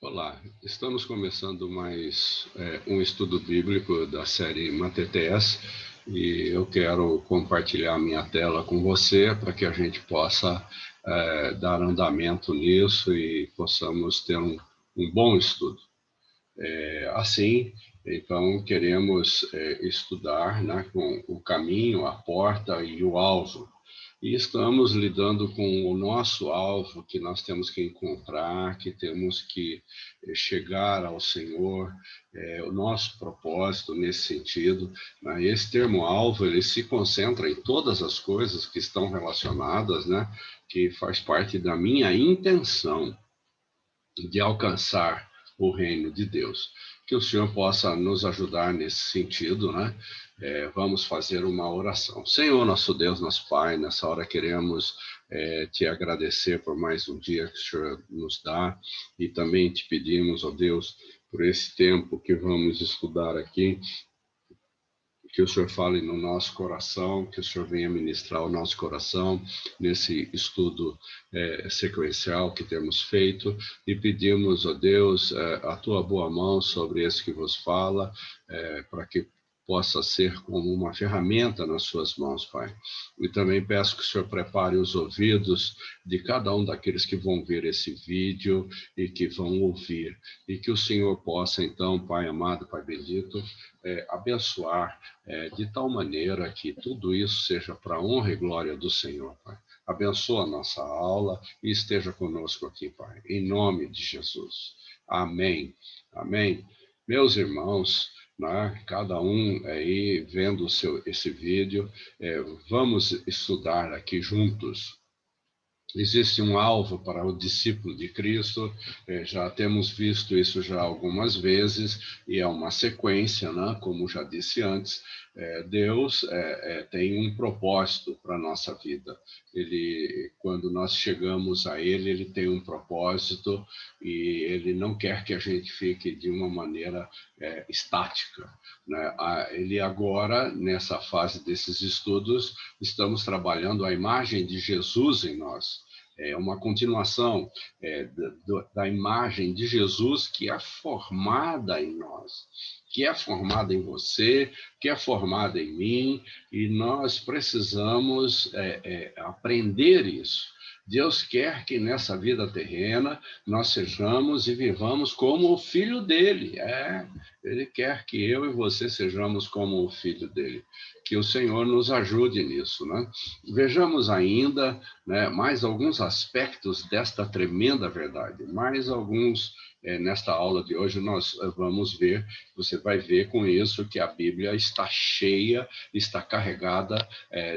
Olá, estamos começando mais um estudo bíblico da série MATTs e eu quero compartilhar minha tela com você para que a gente possa dar andamento nisso e possamos ter um bom estudo. Assim, então, queremos estudar, né, com o caminho, a porta e o alvo. E estamos lidando com o nosso alvo, que nós temos que encontrar, que temos que chegar ao Senhor, o nosso propósito nesse sentido. Né? Esse termo alvo, ele se concentra em todas as coisas que estão relacionadas, né? Que faz parte da minha intenção de alcançar o reino de Deus. Que o Senhor possa nos ajudar nesse sentido, né? Vamos fazer uma oração. Senhor, nosso Deus, nosso Pai, nessa hora queremos te agradecer por mais um dia que o Senhor nos dá e também te pedimos, ó Deus, por esse tempo que vamos estudar aqui, que o Senhor fale no nosso coração, que o Senhor venha ministrar o nosso coração nesse estudo sequencial que temos feito e pedimos, ó Deus, a tua boa mão sobre esse que vos fala, para que possa ser como uma ferramenta nas suas mãos, Pai. E também peço que o Senhor prepare os ouvidos de cada um daqueles que vão ver esse vídeo e que vão ouvir. E que o Senhor possa, então, Pai amado, Pai bendito, abençoar de tal maneira que tudo isso seja para a honra e glória do Senhor, Pai. Abençoa a nossa aula e esteja conosco aqui, Pai, em nome de Jesus. Amém. Amém. Meus irmãos, né, cada um aí vendo esse vídeo, vamos estudar aqui juntos. Existe um alvo para o discípulo de Cristo, já temos visto isso já algumas vezes, e é uma sequência, né? Como já disse antes, Deus tem um propósito para a nossa vida. Quando nós chegamos a Ele tem um propósito, e Ele não quer que a gente fique de uma maneira estática. Né? Ele agora, nessa fase desses estudos, estamos trabalhando a imagem de Jesus em nós. É uma continuação da imagem de Jesus que é formada em nós, que é formada em você, que é formada em mim, e nós precisamos aprender isso. Deus quer que nessa vida terrena nós sejamos e vivamos como o filho dele. Ele quer que eu e você sejamos como o filho dele. Que o Senhor nos ajude nisso, né? Vejamos ainda, né, mais alguns aspectos desta tremenda verdade. Mais alguns, nesta aula de hoje, nós vamos ver, você vai ver com isso que a Bíblia está cheia, está carregada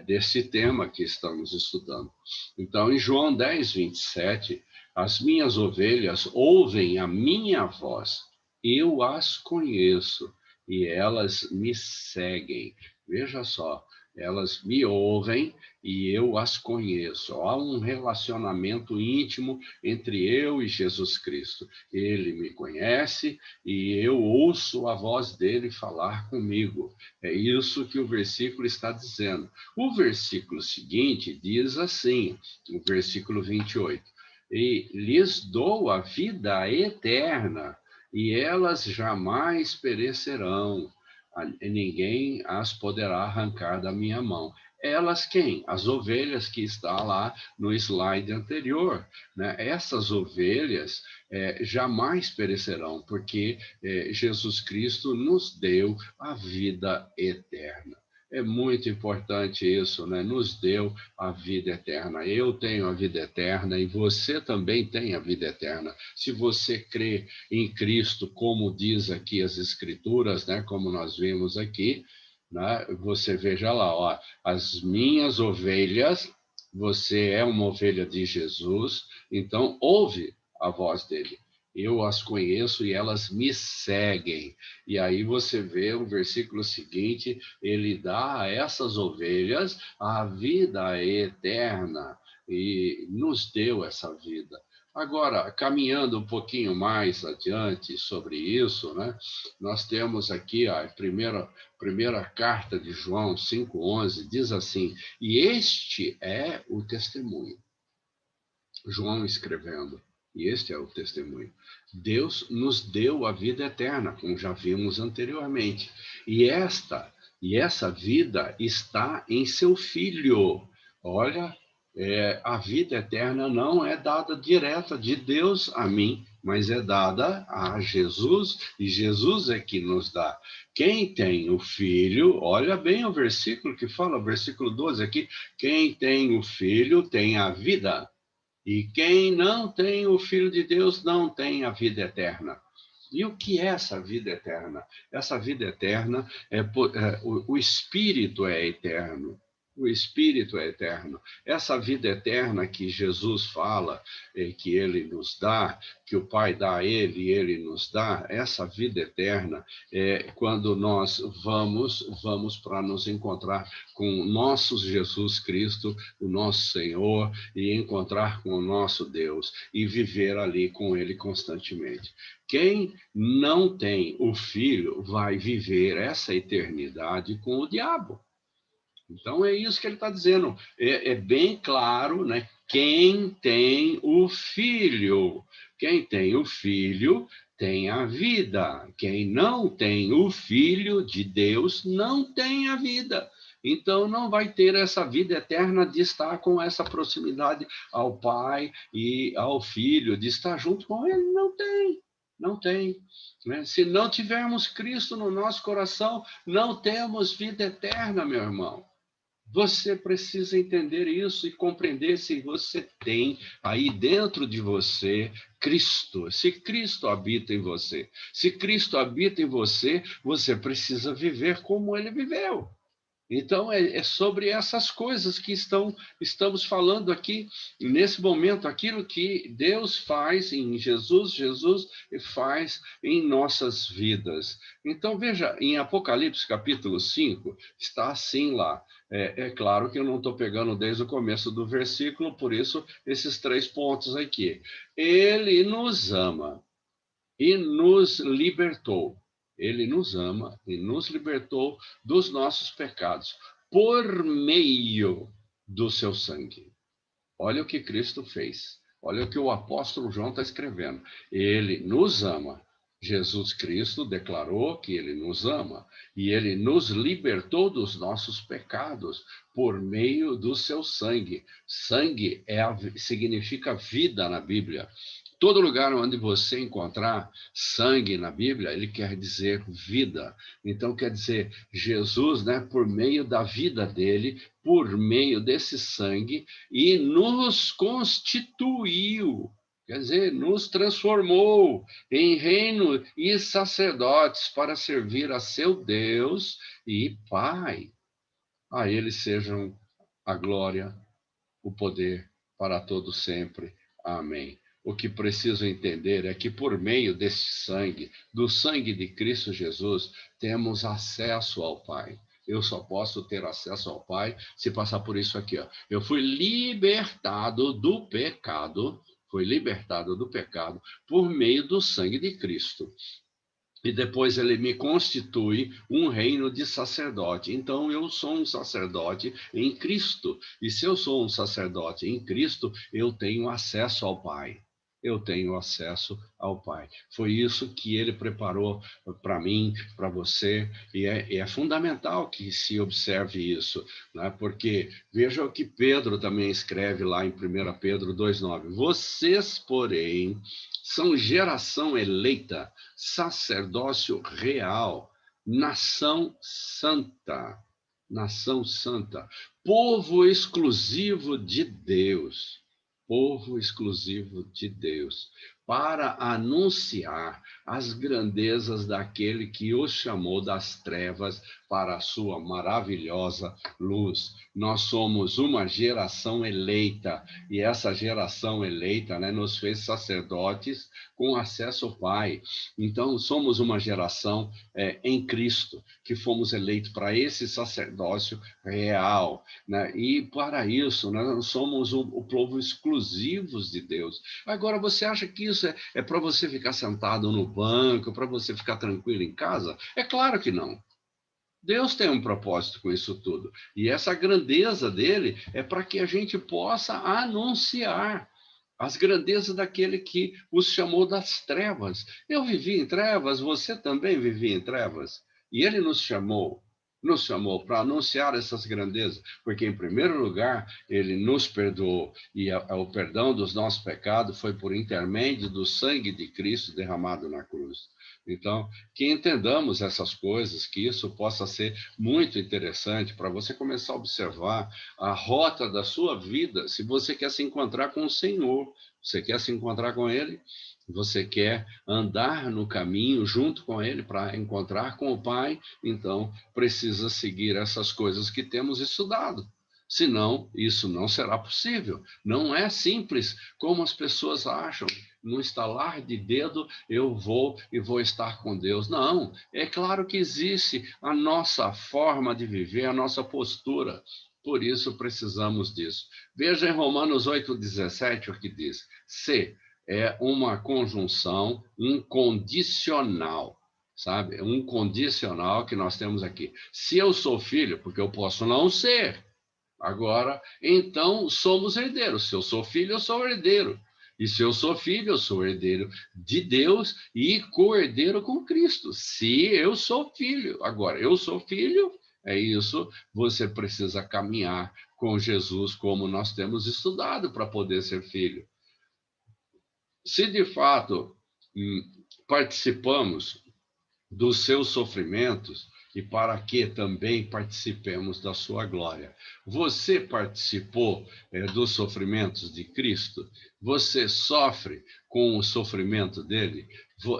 desse tema que estamos estudando. Então, em João 10:27, as minhas ovelhas ouvem a minha voz, eu as conheço e elas me seguem. Veja só, elas me ouvem e eu as conheço. Há um relacionamento íntimo entre eu e Jesus Cristo. Ele me conhece e eu ouço a voz dele falar comigo. É isso que o versículo está dizendo. O versículo seguinte diz assim, o versículo 28, e lhes dou a vida eterna, e elas jamais perecerão, e ninguém as poderá arrancar da minha mão. Elas quem? As ovelhas que está lá no slide anterior, né? Essas ovelhas jamais perecerão, porque Jesus Cristo nos deu a vida eterna. É muito importante isso, né? Nos deu a vida eterna. Eu tenho a vida eterna e você também tem a vida eterna. Se você crê em Cristo, como diz aqui as Escrituras, né? Como nós vimos aqui, né? Você veja lá, ó, as minhas ovelhas, você é uma ovelha de Jesus, então ouve a voz dele. Eu as conheço e elas me seguem. E aí você vê o versículo seguinte, ele dá a essas ovelhas a vida eterna e nos deu essa vida. Agora, caminhando um pouquinho mais adiante sobre isso, né? Nós temos aqui a primeira carta de João 5:11, diz assim, e este é o testemunho. João escrevendo. E este é o testemunho. Deus nos deu a vida eterna, como já vimos anteriormente. E essa vida está em seu Filho. Olha, a vida eterna não é dada direta de Deus a mim, mas é dada a Jesus, e Jesus é que nos dá. Quem tem o Filho, olha bem o versículo que fala, o versículo 12 aqui, quem tem o Filho tem a vida. E quem não tem o Filho de Deus não tem a vida eterna. E o que é essa vida eterna? Essa vida eterna o Espírito é eterno. O Espírito é eterno. Essa vida eterna que Jesus fala, que ele nos dá, que o Pai dá a ele e ele nos dá, essa vida eterna é quando nós vamos para nos encontrar com o nosso Jesus Cristo, o nosso Senhor, e encontrar com o nosso Deus e viver ali com ele constantemente. Quem não tem o Filho vai viver essa eternidade com o diabo. Então é isso que ele está dizendo. É bem claro, né? Quem tem o Filho, quem tem o Filho tem a vida. Quem não tem o Filho de Deus não tem a vida. Então não vai ter essa vida eterna de estar com essa proximidade ao Pai e ao Filho, de estar junto com Ele. Não tem, não tem. Né? Se não tivermos Cristo no nosso coração, não temos vida eterna, meu irmão. Você precisa entender isso e compreender se você tem aí dentro de você Cristo. Se Cristo habita em você. Se Cristo habita em você, você precisa viver como ele viveu. Então, é sobre essas coisas que estamos falando aqui, nesse momento, aquilo que Deus faz em Jesus, Jesus faz em nossas vidas. Então, veja, em Apocalipse capítulo 5, está assim lá. É claro que eu não estou pegando desde o começo do versículo, por isso, esses 3 pontos aqui. Ele nos ama e nos libertou. Ele nos ama e nos libertou dos nossos pecados por meio do seu sangue. Olha o que Cristo fez. Olha o que o apóstolo João está escrevendo. Ele nos ama. Jesus Cristo declarou que ele nos ama e ele nos libertou dos nossos pecados por meio do seu sangue. Sangue significa vida na Bíblia. Todo lugar onde você encontrar sangue na Bíblia, ele quer dizer vida. Então, quer dizer, Jesus, né, por meio da vida dele, por meio desse sangue, e nos constituiu, quer dizer, nos transformou em reino e sacerdotes para servir a seu Deus e Pai. A ele sejam a glória, o poder para todo sempre. Amém. O que preciso entender é que por meio desse sangue, do sangue de Cristo Jesus, temos acesso ao Pai. Eu só posso ter acesso ao Pai se passar por isso aqui, ó. Eu fui libertado do pecado por meio do sangue de Cristo. E depois ele me constitui um reino de sacerdote. Então eu sou um sacerdote em Cristo. E se eu sou um sacerdote em Cristo, eu tenho acesso ao Pai. Eu tenho acesso ao Pai. Foi isso que ele preparou para mim, para você, e é fundamental que se observe isso, né? Porque veja o que Pedro também escreve lá em 1 Pedro 2,9. Vocês, porém, são geração eleita, sacerdócio real, nação santa, povo exclusivo de Deus, para anunciar as grandezas daquele que os chamou das trevas para a sua maravilhosa luz. Nós somos uma geração eleita, e essa geração eleita, né, nos fez sacerdotes com acesso ao Pai. Então, somos uma geração em Cristo, que fomos eleitos para esse sacerdócio real, né? E para isso, nós somos o povo exclusivos de Deus. Agora, você acha que isso é para você ficar sentado no banco, para você ficar tranquilo em casa? É claro que não. Deus tem um propósito com isso tudo. E essa grandeza dele é para que a gente possa anunciar. as grandezas daquele que os chamou das trevas. Eu vivi em trevas, você também vivia em trevas. E ele nos chamou para anunciar essas grandezas, porque, em primeiro lugar, ele nos perdoou, e o perdão dos nossos pecados foi por intermédio do sangue de Cristo derramado na cruz. Então, que entendamos essas coisas, que isso possa ser muito interessante para você começar a observar a rota da sua vida, se você quer se encontrar com o Senhor, você quer se encontrar com Ele, você quer andar no caminho junto com Ele para encontrar com o Pai, então precisa seguir essas coisas que temos estudado. Senão, isso não será possível. Não é simples como as pessoas acham. No estalar de dedo, eu vou e vou estar com Deus. Não, é claro que existe a nossa forma de viver, a nossa postura. Por isso, precisamos disso. Veja em Romanos 8,17 o que diz. Se é uma conjunção, um condicional, sabe? Um condicional que nós temos aqui. Se eu sou filho, porque eu posso não ser, agora, então somos herdeiros. Se eu sou filho, eu sou herdeiro. E se eu sou filho, eu sou herdeiro de Deus e co-herdeiro com Cristo. Se eu sou filho. Agora, eu sou filho, é isso, você precisa caminhar com Jesus como nós temos estudado para poder ser filho. Se de fato participamos dos seus sofrimentos, e para que também participemos da sua glória. Você participou dos sofrimentos de Cristo? Você sofre com o sofrimento dele?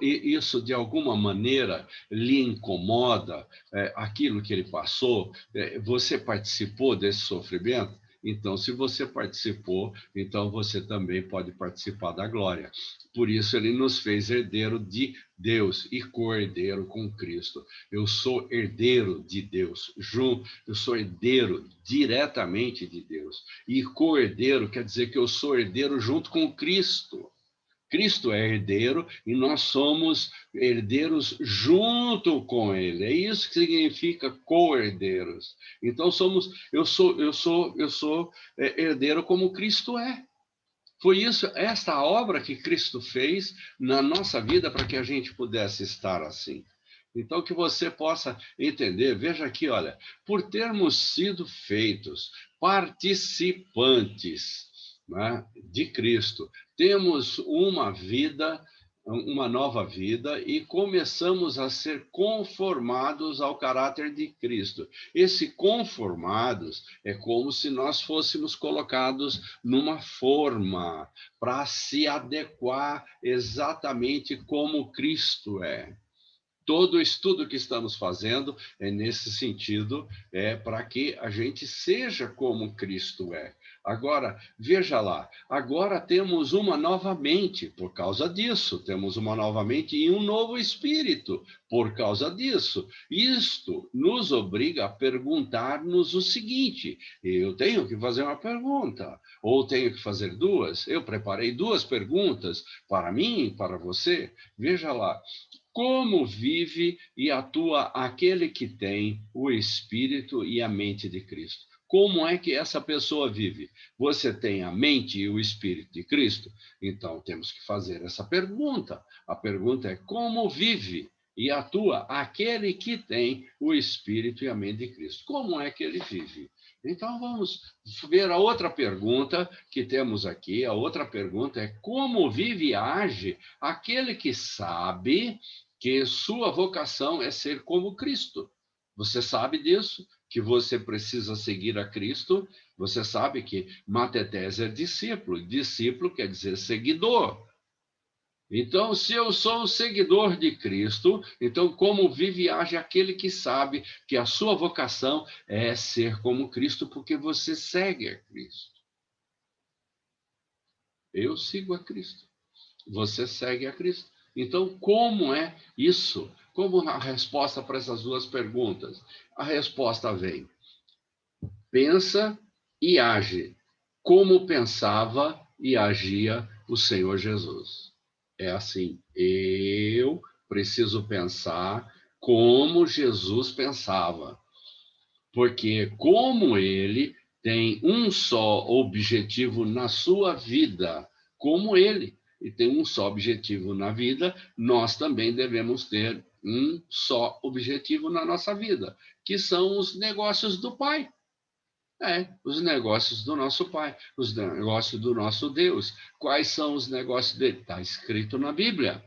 E isso, de alguma maneira, lhe incomoda aquilo que ele passou? Você participou desse sofrimento? Então, se você participou, então você também pode participar da glória. Por isso, ele nos fez herdeiro de Deus e co-herdeiro com Cristo. Eu sou herdeiro de Deus, eu sou herdeiro diretamente de Deus. E co-herdeiro quer dizer que eu sou herdeiro junto com Cristo. Cristo é herdeiro e nós somos herdeiros junto com ele. É isso que significa co-herdeiros. Então eu sou herdeiro como Cristo é. Foi isso, esta obra que Cristo fez na nossa vida para que a gente pudesse estar assim. Então, que você possa entender, veja aqui, olha, por termos sido feitos participantes, né, de Cristo, temos uma nova vida e começamos a ser conformados ao caráter de Cristo. Esse conformados é como se nós fôssemos colocados numa forma para se adequar exatamente como Cristo é. Todo o estudo que estamos fazendo é nesse sentido, para que a gente seja como Cristo é. Agora, veja lá, agora temos uma nova mente por causa disso, temos uma nova mente e um novo espírito por causa disso. Isto nos obriga a perguntar-nos o seguinte: eu tenho que fazer uma pergunta, ou tenho que fazer duas? Eu preparei duas perguntas para mim e para você. Veja lá. Como vive e atua aquele que tem o Espírito e a mente de Cristo? Como é que essa pessoa vive? Você tem a mente e o Espírito de Cristo? Então, temos que fazer essa pergunta. A pergunta é: como vive e atua aquele que tem o Espírito e a mente de Cristo? Como é que ele vive? Então, vamos ver a outra pergunta que temos aqui. A outra pergunta é: como vive e age aquele que sabe que sua vocação é ser como Cristo? Você sabe disso, que você precisa seguir a Cristo. Você sabe que matetés é discípulo. Discípulo quer dizer seguidor. Então, se eu sou um seguidor de Cristo, então como vive e age aquele que sabe que a sua vocação é ser como Cristo, porque você segue a Cristo. Eu sigo a Cristo. Você segue a Cristo. Então, como é isso? Como a resposta para essas duas perguntas? A resposta vem: pensa e age como pensava e agia o Senhor Jesus. É assim, eu preciso pensar como Jesus pensava, porque como ele tem um só objetivo na sua vida, como ele. E tem um só objetivo na vida, nós também devemos ter um só objetivo na nossa vida, que são os negócios do Pai. Os negócios do nosso Pai, os negócios do nosso Deus. Quais são os negócios dele? Está escrito na Bíblia.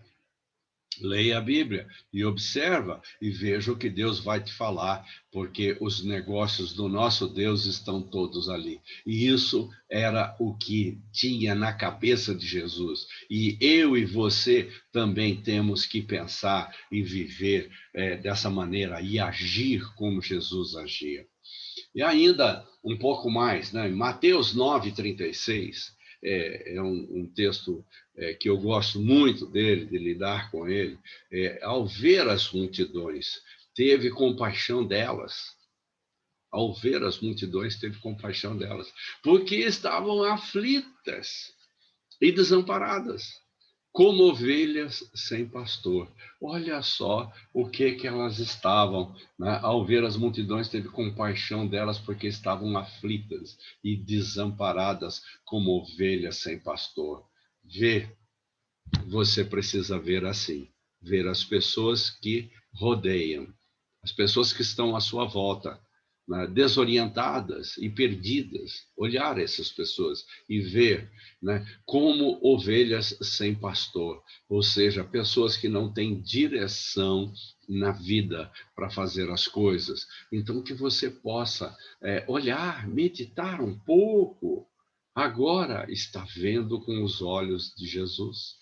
Leia a Bíblia e observa e veja o que Deus vai te falar, porque os negócios do nosso Deus estão todos ali. E isso era o que tinha na cabeça de Jesus. E eu e você também temos que pensar e viver dessa maneira e agir como Jesus agia. E ainda um pouco mais, né? Mateus 9:36 é um texto que eu gosto muito dele, de lidar com ele. Ao ver as multidões, teve compaixão delas. Ao ver as multidões, teve compaixão delas, porque estavam aflitas e desamparadas, como ovelhas sem pastor. Olha só o que elas estavam, né? Ao ver as multidões, teve compaixão delas, porque estavam aflitas e desamparadas, como ovelhas sem pastor. Você precisa ver assim, ver as pessoas que rodeiam, as pessoas que estão à sua volta, né, desorientadas e perdidas, olhar essas pessoas e ver, né, como ovelhas sem pastor, ou seja, pessoas que não têm direção na vida para fazer as coisas. Então, que você possa olhar, meditar um pouco. Agora está vendo com os olhos de Jesus.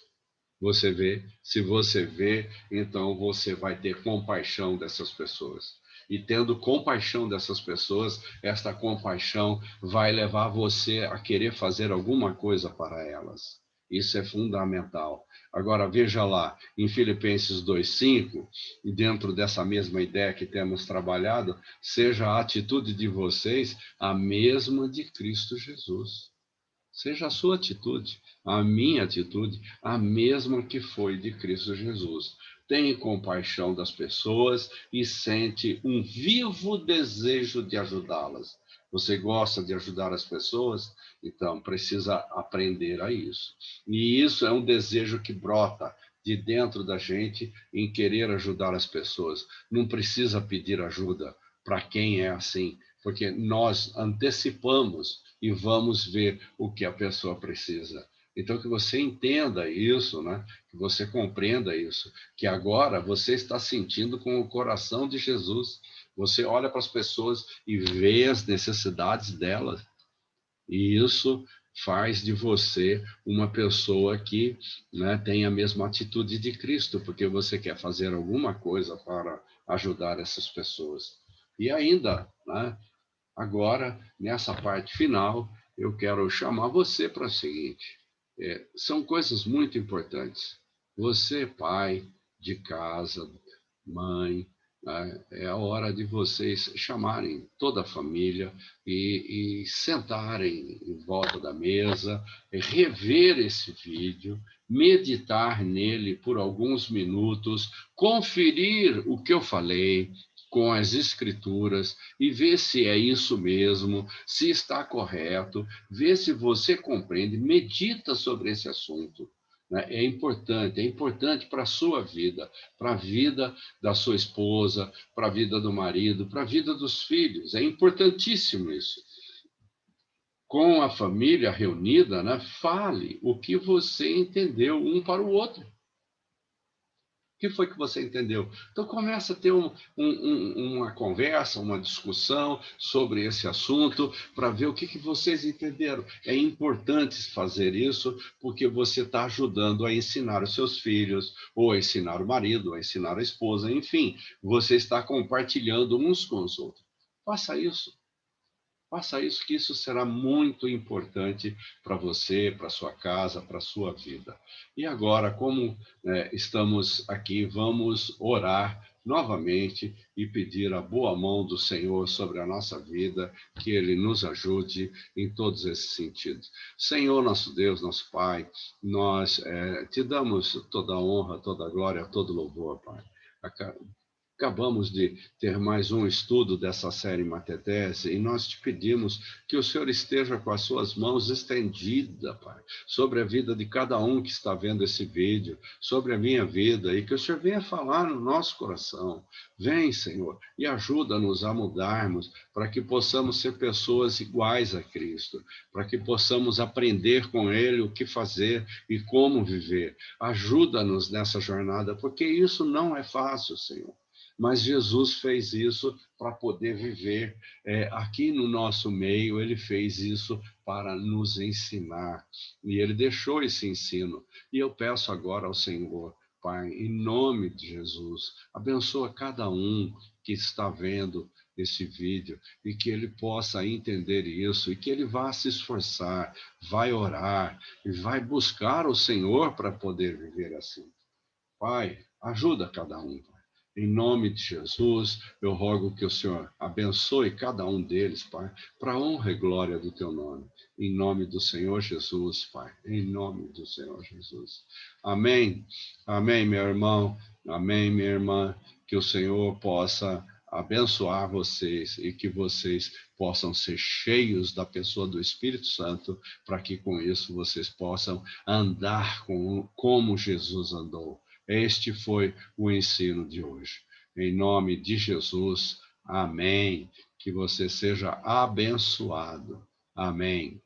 Você vê, se você vê, então você vai ter compaixão dessas pessoas. E tendo compaixão dessas pessoas, esta compaixão vai levar você a querer fazer alguma coisa para elas. Isso é fundamental. Agora, veja lá, em Filipenses 2:5, dentro dessa mesma ideia que temos trabalhado, seja a atitude de vocês a mesma de Cristo Jesus. Seja a sua atitude, a minha atitude, a mesma que foi de Cristo Jesus. Tenha compaixão das pessoas e sente um vivo desejo de ajudá-las. Você gosta de ajudar as pessoas? Então, precisa aprender a isso. E isso é um desejo que brota de dentro da gente em querer ajudar as pessoas. Não precisa pedir ajuda para quem é assim, porque nós antecipamos e vamos ver o que a pessoa precisa. Então, que você entenda isso, né? Que você compreenda isso, que agora você está sentindo com o coração de Jesus. Você olha para as pessoas e vê as necessidades delas, e isso faz de você uma pessoa que, né, tem a mesma atitude de Cristo, porque você quer fazer alguma coisa para ajudar essas pessoas. E ainda, né, agora, nessa parte final, eu quero chamar você para o seguinte: são coisas muito importantes. Você, pai de casa, mãe, né, é a hora de vocês chamarem toda a família e sentarem em volta da mesa, rever esse vídeo, meditar nele por alguns minutos, conferir o que eu falei com as escrituras e ver se é isso mesmo, se está correto, ver se você compreende, medita sobre esse assunto. Né? É importante para a sua vida, para a vida da sua esposa, para a vida do marido, para a vida dos filhos. É importantíssimo isso. Com a família reunida, né, fale o que você entendeu um para o outro. O que foi que você entendeu? Então, começa a ter uma conversa, uma discussão sobre esse assunto, para ver o que vocês entenderam. É importante fazer isso, porque você está ajudando a ensinar os seus filhos, ou a ensinar o marido, ou a ensinar a esposa, enfim, você está compartilhando uns com os outros. Faça isso. Faça isso, que isso será muito importante para você, para sua casa, para sua vida. E agora, como estamos aqui, vamos orar novamente e pedir a boa mão do Senhor sobre a nossa vida, que Ele nos ajude em todos esses sentidos. Senhor, nosso Deus, nosso Pai, nós te damos toda a honra, toda a glória, todo o louvor, Pai. Acabamos de ter mais um estudo dessa série Matetese e nós te pedimos que o Senhor esteja com as suas mãos estendidas, Pai, sobre a vida de cada um que está vendo esse vídeo, sobre a minha vida, e que o Senhor venha falar no nosso coração. Vem, Senhor, e ajuda-nos a mudarmos para que possamos ser pessoas iguais a Cristo, para que possamos aprender com Ele o que fazer e como viver. Ajuda-nos nessa jornada, porque isso não é fácil, Senhor. Mas Jesus fez isso para poder viver aqui no nosso meio, ele fez isso para nos ensinar. E ele deixou esse ensino. E eu peço agora ao Senhor, Pai, em nome de Jesus, abençoa cada um que está vendo esse vídeo e que ele possa entender isso e que ele vá se esforçar, vai orar e vai buscar o Senhor para poder viver assim. Pai, ajuda cada um, Pai. Em nome de Jesus, eu rogo que o Senhor abençoe cada um deles, Pai, para a honra e glória do teu nome. Em nome do Senhor Jesus, Pai. Em nome do Senhor Jesus. Amém. Amém, meu irmão. Amém, minha irmã. Que o Senhor possa abençoar vocês e que vocês possam ser cheios da pessoa do Espírito Santo, para que com isso vocês possam andar como Jesus andou. Este foi o ensino de hoje. Em nome de Jesus, amém. Que você seja abençoado. Amém.